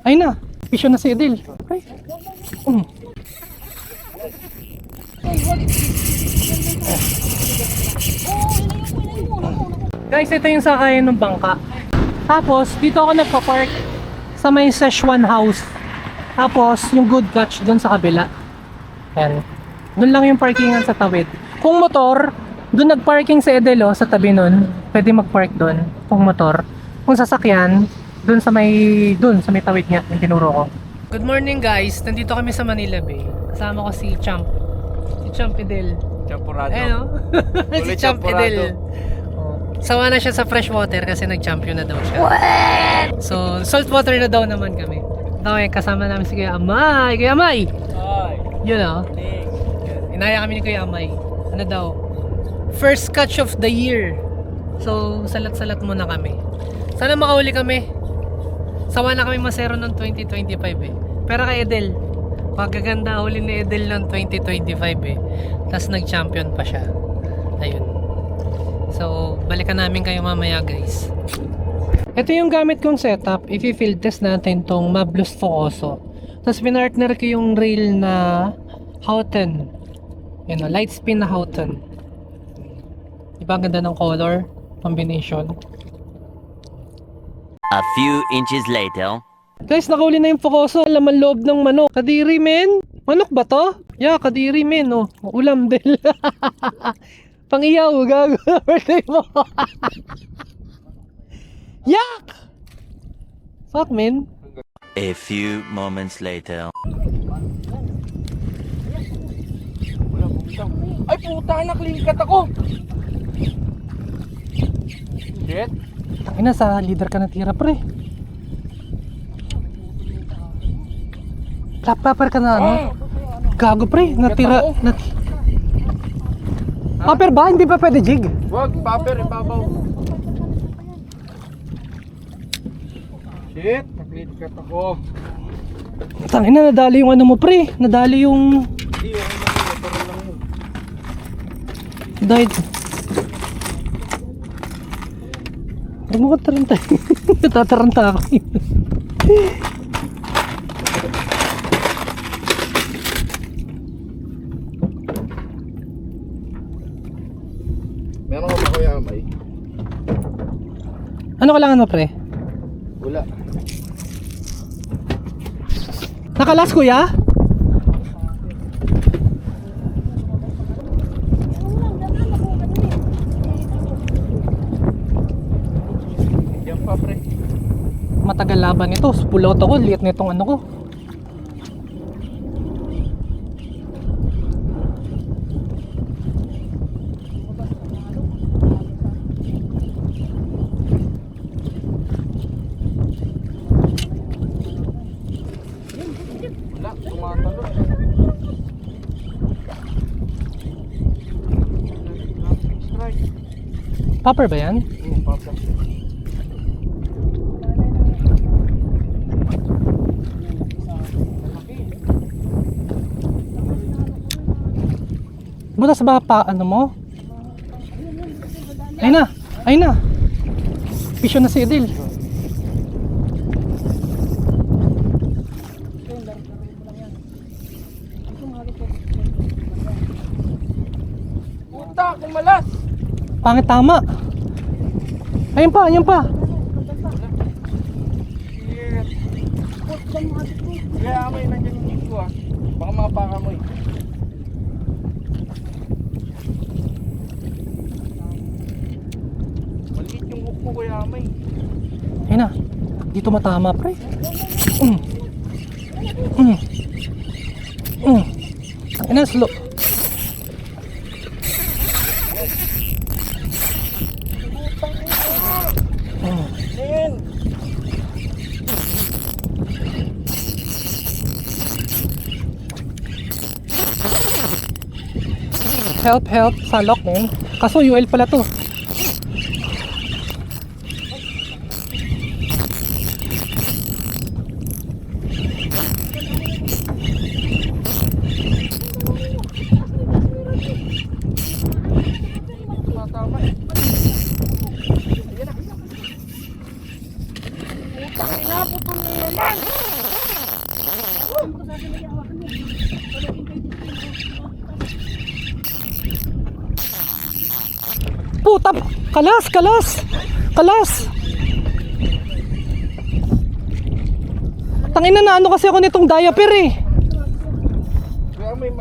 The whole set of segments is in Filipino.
Ay na, pisyo na si Edel. Ay. Guys, ito yung sakayan ng bangka. Tapos, dito ako nagpa-park sa may Szechuan House. Tapos, yung Good Catch doon sa kabila. Ayan. Doon lang yung parkingan sa tawid. Kung motor, doon nagparking si Edel sa tabi nun. Pwede mag-park doon kung motor. Kung sasakyan, doon sa may tawid nga yung tinuro ko. Good morning guys, nandito kami sa Manila Bay. Kasama ko si Champ. Si Champ Edel. Champurado. Ayun o. Si Champ Edel. Sawa na siya sa freshwater kasi nag-champion na daw siya. What? So, saltwater na daw naman kami. Okay, kasama namin si Kuya Amay. Kuya Amay! Ay. Yun o. Inaya kami ni Kuya Amay. Ano daw? First catch of the year. So, salat-salat muna kami. Sana makahuli kami. Sawa na kami masero ng 2025 eh. Pero kay Edel, pagkaganda huli ni Edel ng 2025 eh. Tapos nag-champion pa siya. Ayun. So, balikan namin kayo mamaya guys. Ito yung gamit kong setup. I-field test natin tong Mablus Focoso. Tapos pinartner ko yung rail na Houghton. Yun o, light spin na Houghton. Diba ang ganda ng color combination? A few inches later. Guys, nakahuli na yung Focoso. Laman loob ng manok. Kadiri men. Manok ba to? Yeah, kadiri men. Oh. Ulam din. Pang-iyaw, gago na birthday mo. Yak! Fuck, man. A few moments later. Ay puta, naklinkat ako. Shit. Ay, nasa leader ka natira, pre. Plap-plapper ka na, ano? Gago, pre. Natira. Paper ba? Hindi ba pwede jig? Wag, paper, ibabaw. Shit, naklinkat ako. Tangina, nadali yung ano mo, pre. Nadali yung... Hindi, yung motor lang yun. Died. Huwag mo kataranta. Natataranta ako. Meron ka ba Kuya Amay? Ano kailangan mo, pre? Wala. Nakalas, kuya? Yan pa pre. Matagal laban ito. Pulot ako. Liit na itong ano ko. Wala, tumatalon. Strike. Popper ba yan? Papa. Butas ba pa ano mo? Ay na! Ay na! Pisyo na si Edel. Puta, kumalas. Pangit tama. Ayun pa, ayun pa. Shit. Kaya Amay, nandiyan yung jeep ko ah. Baka mapaka mo eh. Maliit yung hook mo Kuya Amay. Ayun na. Dito matama, pre. Mm. Mm. Mm. Ayun na, slow. Mm. Nen! Help, help. Salok, man. Kaso UL pala to. Tama eh. Ayan na. Putang ina, putol na yan. Puta! Kalas! Kalas! Kalas! Tangina na ano kasi ako nitong diaper eh. Kuya Amoy,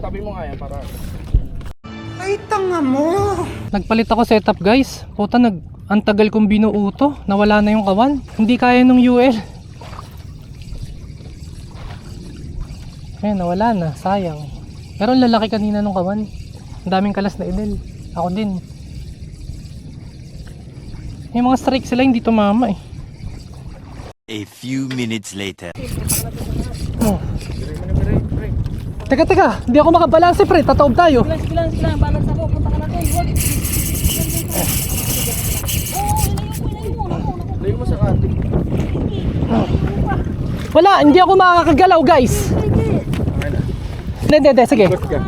tabi mo nga yan para. Nagpalit ako setup guys. Puta ang tagal kong binuo to. Nawala na yung kawan. Hindi kaya nung UL. Ayun, nawala na. Sayang. Pero ang lalaki kanina nung kawan. Ang daming kalas na idel. Ako din. Yung mga strike sila hindi tumama eh. A few minutes later. Oh. Teka, hindi ako makabalanse pre, tataob tayo. Sige lang, balance ako, punta ka natin, wag. Layo mo sa ating. Wala, hindi ako makakagalaw guys. Hindi, sige. Ba't ka?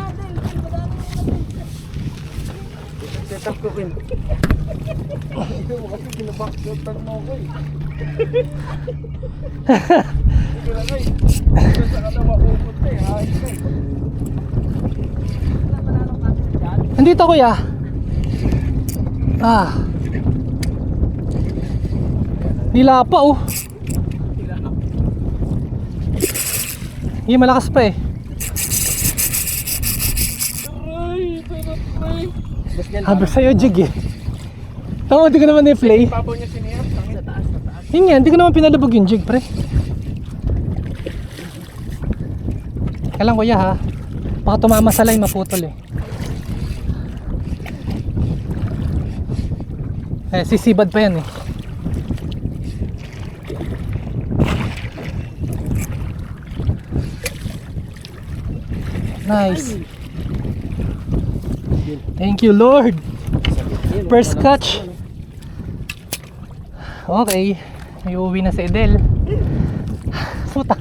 Set up ko rin. Ito mo kasi kinabaksotan mo ako eh. Ito lang eh. Ito sa ka na makupot na eh. Ayos na eh. Nandito kuya. Ah. Nila pa oh. Hindi malakas pa eh. Aray, sarap rin. Habi sa'yo jig eh. Tama, hindi ko naman i-play. Papaw niya siniyap. Sa taas, sa taas. Yun nga, hindi ko naman pinalabog yung jig pre. Kailan kuya ha. Baka tumama sa line, maputol eh. Sisibad pa yan eh. Nice. Thank you Lord. First catch. Okay. May uwi na si Edel. Puta.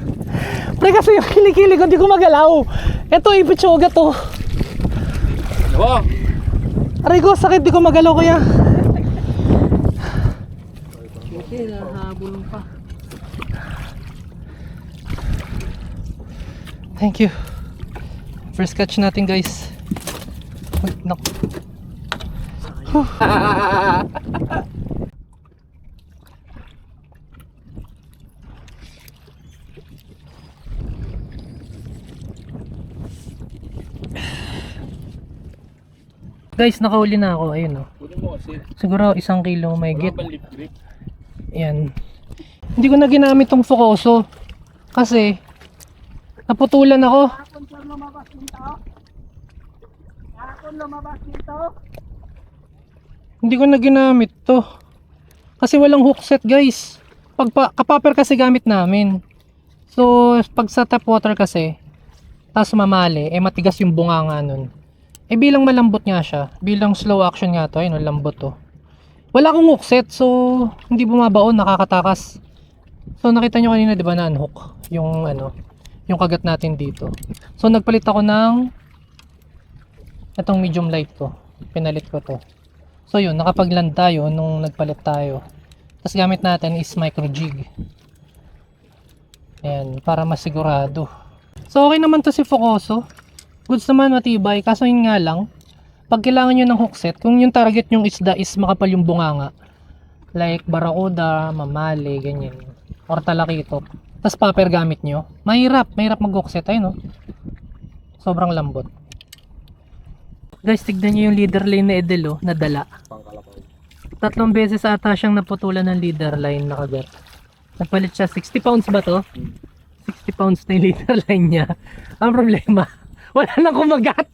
Pre kasi yung kilikili ko hindi ko magalaw. Ito ipitsuga to. Wow. Aray ko sakit di ko magalaw kuya. Okay, nahabol pa. Thank you. First catch natin guys. Uy, naku. Guys, nakahuli na ako. Ayun oh. Kunin mo kasi. Siguro 1 kilo may Wala git. bang lip grip? Yan. Hindi ko na ginamit tong Fukoso. Kasi naputulan ako. Kahapon sir lumabas dito. Kahapon lumabas dito. Hindi ko na ginamit to. Kasi walang hook set guys. Kapaper kasi gamit namin. So pag sa tap water kasi, tas mamali, matigas yung bunganga nun. Bilang malambot nga siya, bilang slow action nga to, ayun, lambot to. Wala akong hook set, so hindi bumabaon, nakakatakas. So nakita nyo kanina, di ba, na-unhook yung yung kagat natin dito. So nagpalit ako ng itong medium light ko. Pinalit ko to. So yun, nakapag-land tayo nung nagpalit tayo. Tapos gamit natin is micro jig. Ayan, para masigurado. So okay naman to si Fukoso. Goods naman, matibay. Kaso yun nga lang, pag kailangan nyo ng hook set, kung yung target yung isda is makapal yung bunganga, like barakuda, mamali, ganyan, or talakito, tas paper gamit nyo, mahirap mag hook set. Ayun, no? Sobrang lambot. Guys, tignan nyo yung leader line na Edel, oh, nadala. 3 beses ata siyang naputulan ng leader line na kagat. Nagpalit siya, 60 pounds ba to? 60 pounds na yung leader line niya. Ang problema, wala nang kumagat.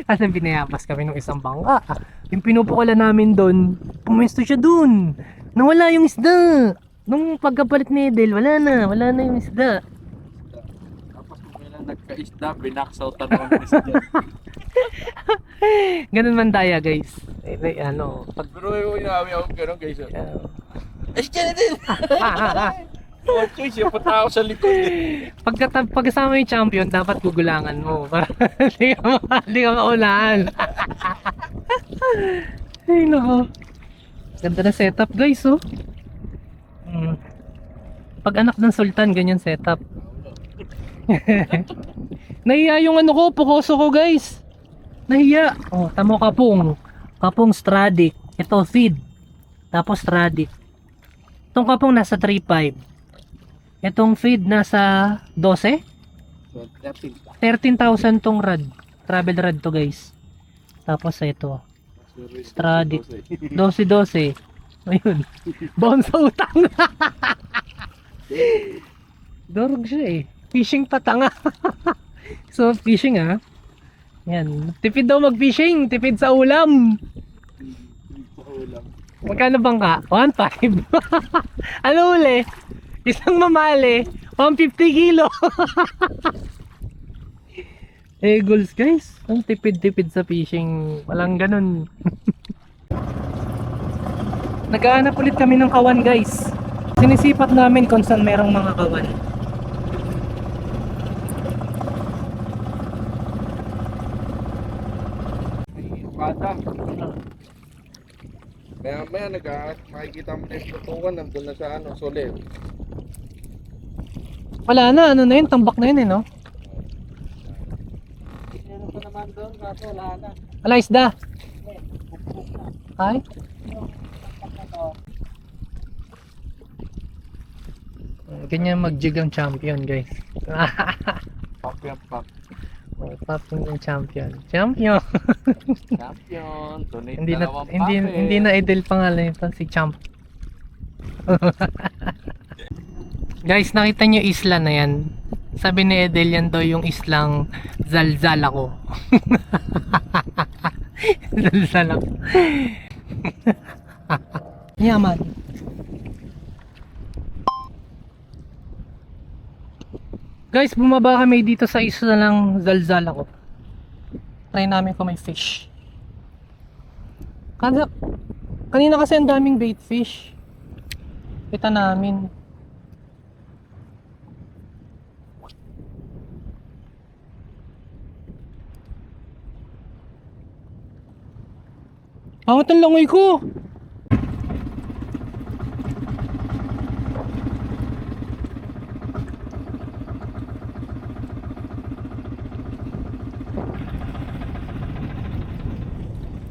Kasi pinayapas kami ng isang bangka. Yung pinupukulan namin doon, pumesto siya doon. Nawala yung isda. Nung pagkapalit ni Edel, wala na yung isda. Tapos kung kailan nagka-isda, binaksaw tanong ang isda. Ganun man tayo guys. Pag Pero yung inawi ako gano'n guys. Isda na din! Oh, choice, yung punta ako sa likod eh. pagkasama yung champion, dapat gugulangan mo para hindi ka maunahan. Ay nako. Ganda na setup guys oh. Pag anak ng sultan, ganyan setup. Nahiya yung ano ko, pukoso ko guys. Nahiya. Oh, tamo kapong. Kapong Stradic. Ito feed. Tapos Stradic. Itong kapong nasa 3.5. Itong feed nasa 12. So, 13,000 tong rad. Travel rad to guys. Tapos ito. Stradic. 12-12. Ayun. Bounce sa utang. Dorog siya eh. Fishing patanga. So fishing ah. Yan. Tipid daw mag-fishing. Tipid sa ulam. Magkano bangka? 1.5. Ano uli? Isang mamali. 150 kilo. Eagles guys. Ang tipid-tipid sa fishing. Walang ganun. Naghahanap ulit kami ng kawan guys. Sinisipat namin kung saan merong mga kawan. Bata. Maya makikita mo na yung tutukan nandun na sa ano, solid. Wala na. Ano na yun? Tambak na yun eh no? Meron pa naman doon, kaso wala na. Wala isda. Ay? Ganyan mag-jig ang champion guys. Pop yan, pop. Popping yung champion. Champion. Champion. Donate hindi na dalawang hindi papel. hindi na idol pangalan nito si Champ. Guys, nakita nyo isla na yan. Sabi ni Edel yan daw yung islang Zalzal ako. Zalzal ako. Yaman. Guys, bumaba kami dito sa isla ng Zalzal ako. Try namin kung may fish. Kanina kasi ang daming bait fish. Kita namin. Angat ang langoy ko.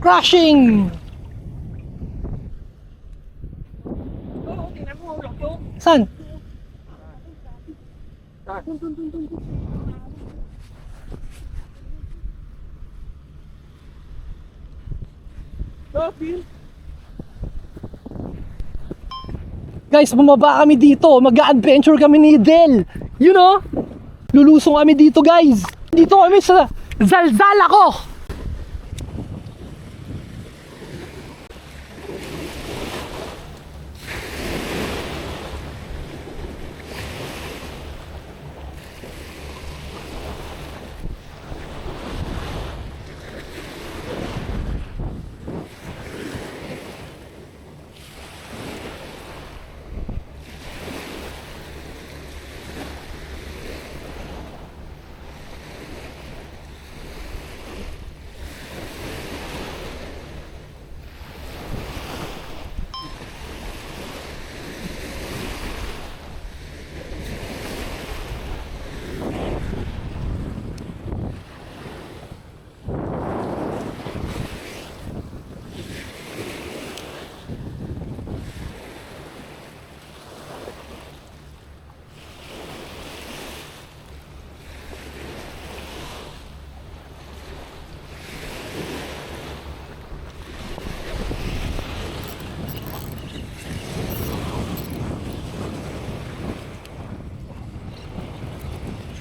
Crashing! Oo, tingnan mo, ulok yun. San? Guys, bumaba kami dito. Mag-a-adventure kami ni Del. You know? Lulusong kami dito, guys. Dito kami sa Zalzal ako.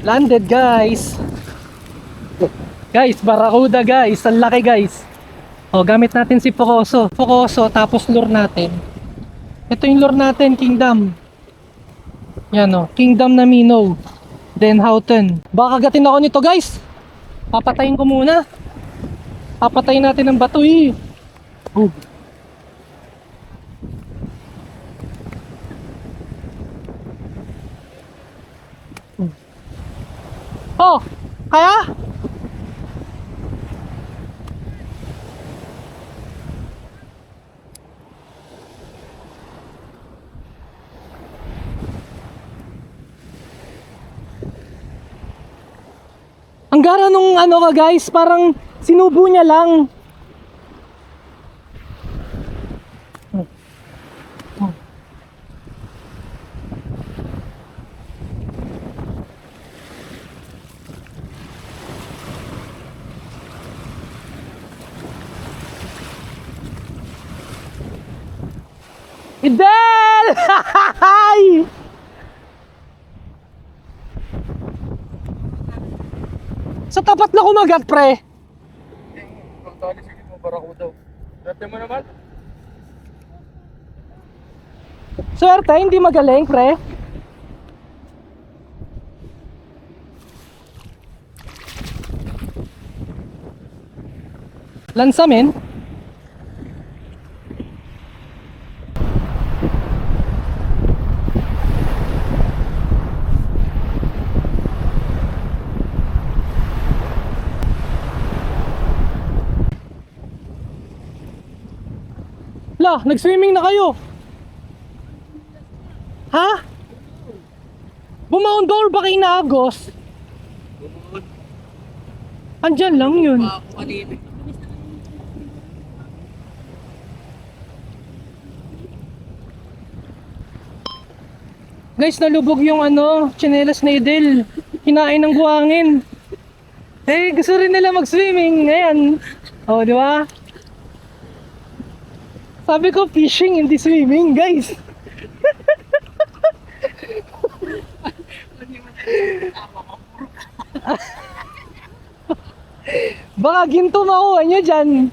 Landed guys. Guys, Barracuda guys. Ang laki guys. O, gamit natin si Focoso. Focoso, tapos lure natin. Ito yung lure natin, Kingdom. Yan o, Kingdom na Minnow. Then Houghton. Baka gatin ako nito guys. Papatayin ko muna. Papatayin natin ng bato eh. Oh. Oh, kaya? gara nung ano ka guys, parang sinubo niya lang. Idel! Hi! Sa tapat na kumagat, pre. Ang tali, sige mo, barakuda. Dati mo naman. Swerte, hindi magaling, pre. Lansamin. La, nag-swimming na kayo. Ha? Bumaon ba or baka inaagos? Andyan lang yun. Guys, nalubog yung ano, tsinelas ni Idel. Kinain ng buhangin. Eh, gusto rin nila mag-swimming. Ayan. O, di ba? Sabi ko, fishing, hindi swimming, guys. Baka ginto makuha nyo dyan.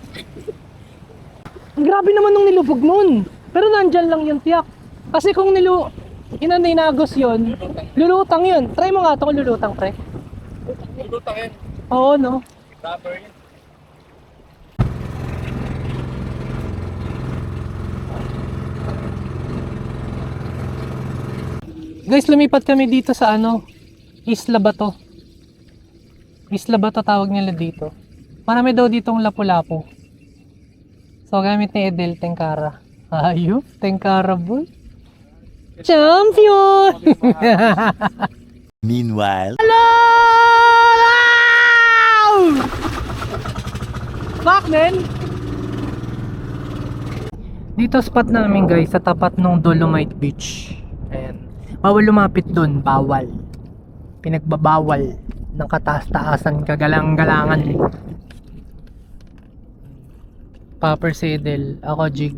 Grabe naman nung nilubog nun. Pero nandyan lang yung tiyak. Kasi kung inagos yun, lulutang yun. Try mo nga ito kung lulutang, pre. Lutang yan. Oo, no? Rubber yan. Guys, lumipat kami dito sa ano, Isla Bato. Isla Bato tawag nila dito. Marami daw ditong lapu-lapu. So, gamit ni Edel, Tengkara. Ayun, Tengkara boy. Champion! Meanwhile, Hello! Back, man! Dito spot namin guys, sa tapat ng Dolomite Beach. Ayan. Bawal lumapit doon, bawal. Pinagbabawal ng kataas-taasan, kagalang-galangan. Popper Sedel, ako Jig.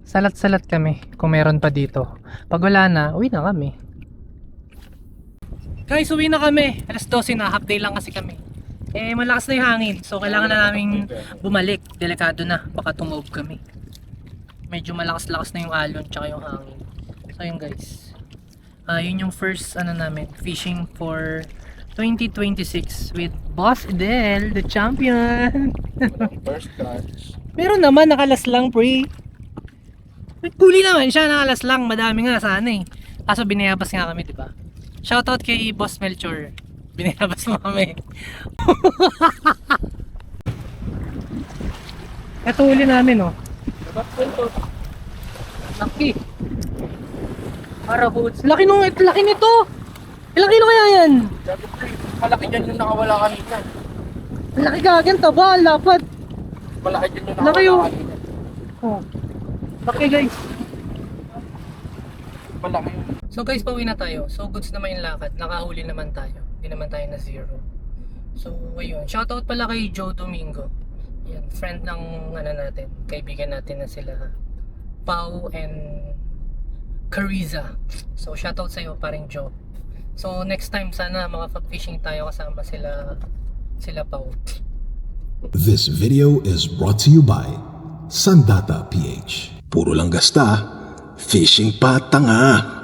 Salat-salat kami kung meron pa dito. Pag wala na, uwi na kami. Guys, uwi na kami. Alas 12 na, half day lang kasi kami. Eh, malakas na yung hangin. So, kailangan na namin bumalik. Delikado na, baka tumawag kami. Medyo malakas-lakas na yung alon tsaka yung hangin. So, yun guys. Yun yung first ano namin, fishing for 2026 with Boss Edel, the champion. First catch. Meron naman, nakalas lang, pre. Huli naman siya, nakalas lang. Madami nga sana eh. Kaso binayabas nga kami, diba? Shoutout kay Boss Melchor. Binayabas mo kami. Ito huli namin, oh. Laki. Maraboots. Laki nito. Ilang kilo kaya yan? Sabi ko, malaki dyan yung nakawala kanina. Laki kagan, taba, lapad. Malaki dyan yung Laki nakawala yun. kanina. Oh. Laki guys. Malaki yun. So guys, pauwi na tayo. So goods naman yung lakad. Nakahuli naman tayo. Hindi naman tayo na zero. So ayun. Shoutout pala kay Joe Domingo. Yan, friend ng ano natin. Kaibigan natin na sila Pau and Cariza. So shoutout sa iyo paring Joe. So next time sana makapag-fishing tayo kasama sila Pau. This video is brought to you by Sandata PH. Puro lang gasta, fishing pa tanga.